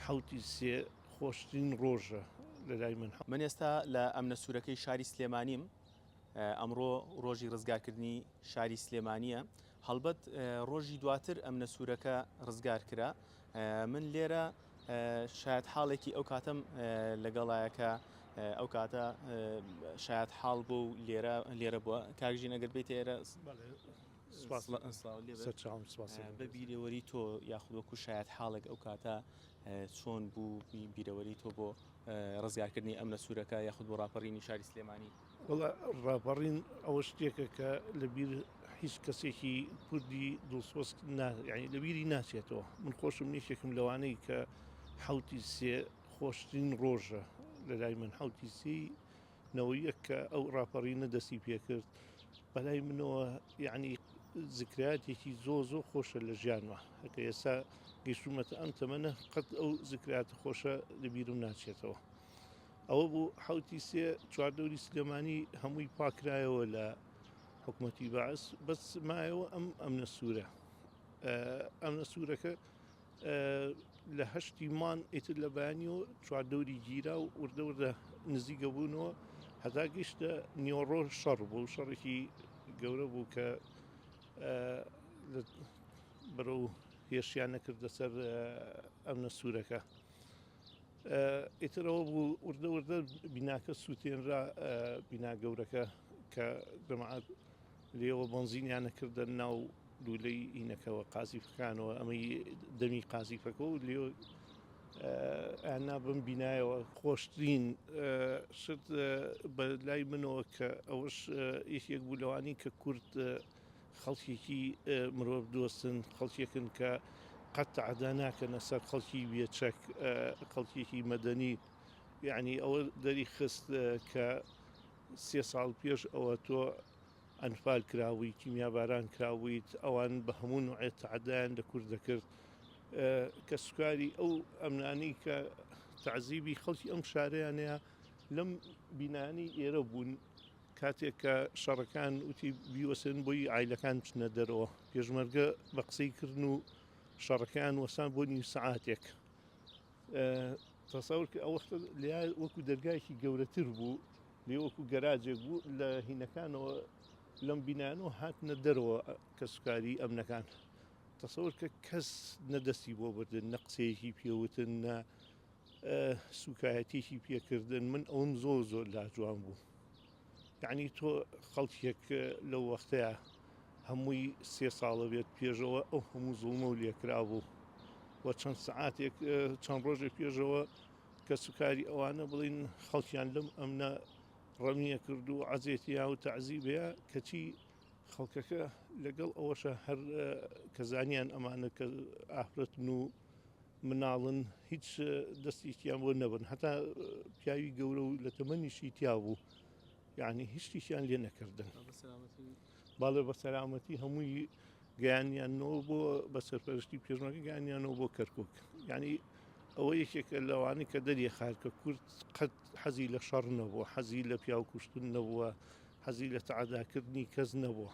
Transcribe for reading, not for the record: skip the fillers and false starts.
حوتی سێ خۆشترین ڕۆژە لە لای من ئێستا لە ئەمنە سوورەکەی شاری سلێمانیم. ئەمڕۆ ڕۆژی ڕزگارکردنی شاری سلێمانیە. هەڵبەت ڕۆژی دواتر ئەمنە سوورەکە ڕزگار کرا. من لێرە شاید حاڵێکی ئەو کاتەم لەگەڵایەکە ئەو کاتە شاید حاڵ بوو لێرە بووە. کاکژین ئەگەر بێت ئێرە بە بیرەوەری تۆ یاخود وەکو شاید حاڵێک ئەو کاتە چۆن بوو بیرەوەری تۆ بۆ ڕزگارکردنی ئەمنە سوورەکە یاخود بۆ ڕاپەڕینی شاری سلێمانی؟ وەڵا ڕاپەڕین ئەوە شتێکە کە لەبیر هیچ کەسێکی کوردی دڵسۆز یعنی لەبیری ناچێتەوە. من خۆشم نیشێکم لەوانەی کە حوتی سێ خۆشترین ڕۆژە لە لای من. حوتی سێی نەوەیە کە ئەو ڕاپەڕینە دەستی پێکرد بەلای منەوە، یعنی زکراتێکی زۆ خۆشە لە ژیانمە. هەکە ئێستا گەیشتومەتە ئەم تەمەنە قەت ئەو زکراتە خۆشە لەبیرم ناچێتەوە. ئەوە بوو حوتی سێ چواردەوری سلێمانی هەمووی پاکرایەوە لە حکومەتی بەعس، بەس مایەوە ئەمنە سوورە. ئەمنە سوورەکە لە هەشتی مان ئیتر لە بەیانی و چواردەوری گیرا و وردە نزیکە بوونەوە هەتا گەیشتە نیوەڕۆ شەڕ بوو. شەڕێکی گەورە بوو کە بەرەو هێرشیان نەکردە سەر ئەمنە سوورەکە. ئیترەوە بوو وردە بیناکە سووتێنرا، بینا گەورەکە کە جەماعەت لێەوە بەنزینیان نەکردە ناو لولەی ئینەکەوە قازیفەکانەوە، ئەمەی دەمی قازیفەکە و لێ نابم بینایەوە. خۆشترین شت بە لای منەوە کە ئەوەش یەکێک بوو لەوانی کە کورد خەڵکێکی مرۆڤ دۆستن، خەڵکێکن کە قەت تەعەدا ناکەنە سەر خەڵکی بێچەک، خەڵکێکی مەدەنی. یعنی ئەوە دەری خست کە 3 ساڵ پێش ئەوە تۆ ئەنفال کراوی، کیمیاباران کراویت، ئەوان بە هەموو نوعێت تەعەدایان لە کورد دەکرد کە سوکاری ئەو ئەمنانەی کە تەعزیبی خەڵکی ئەم شارەیانەیە لەم بینانی ئێرە بوون. کاتێک کە شەڕەکان وتی بیوەسن بۆی ئایلەکان بچنە دەرەوە، پێشمەرگە بە قسەی کردن و شەڕەکان وەسان بۆ نیو سەعاتێک. تەسەور کە ئەو وەختە لێ وەکو دەرگایکی گەورەتر بوو، لێ وەکو گەراجێک بوو لە هینەکانەوە لەم بینانەوە هاتنە دەرەوە کە سوکاری ئەمنەکان. تەسەور کە کەس نەدەستی بۆ بردن، نە قسەیەکی پێوتن، نە سوکایەتێکی پێکردن. من ئەوم زۆر لاجوان بوو. یعنی تۆ خەڵکێک لەو وەختەیە هەمووی 3 ساڵە بێت پێشەوە ئەو هەموو زوڵمە و لێکرا بوو و چەند سەعاتێک چەند ڕۆژێک پێشەوە کە سوکاری ئەوانە بڵین خەڵکیان لەم ئەمنە ڕەمیە کرد و عەزێتیە و تەعزیبەیە کەچی خەڵکەکە لەگەڵ ئەوەشە هەر کەزانیان ئەمانە کە ئافرەتن و مناڵن هیچ دەستێکیان بۆ نەبن، هەتا پیاوی گەورە و لە تەمەنیشی تیا بوو، یعنی هیچ شتیشیان لێ نەکردن. باڵێ بە سەلامەتی هەمووی گەیانیانەوە بۆ بە سەرپەرشتی پێشمەرگە گەیانیانەوە بۆ کەرکووک. یعنی ئەوە یەکێکە لەوانەی کە دەری خار کە کورد قەت حەزی لە شەڕ نەبووە، حەزی لە پیاو کوشتن نەبووە، حەزی لە تەعەداکردنی کەس نەبووە.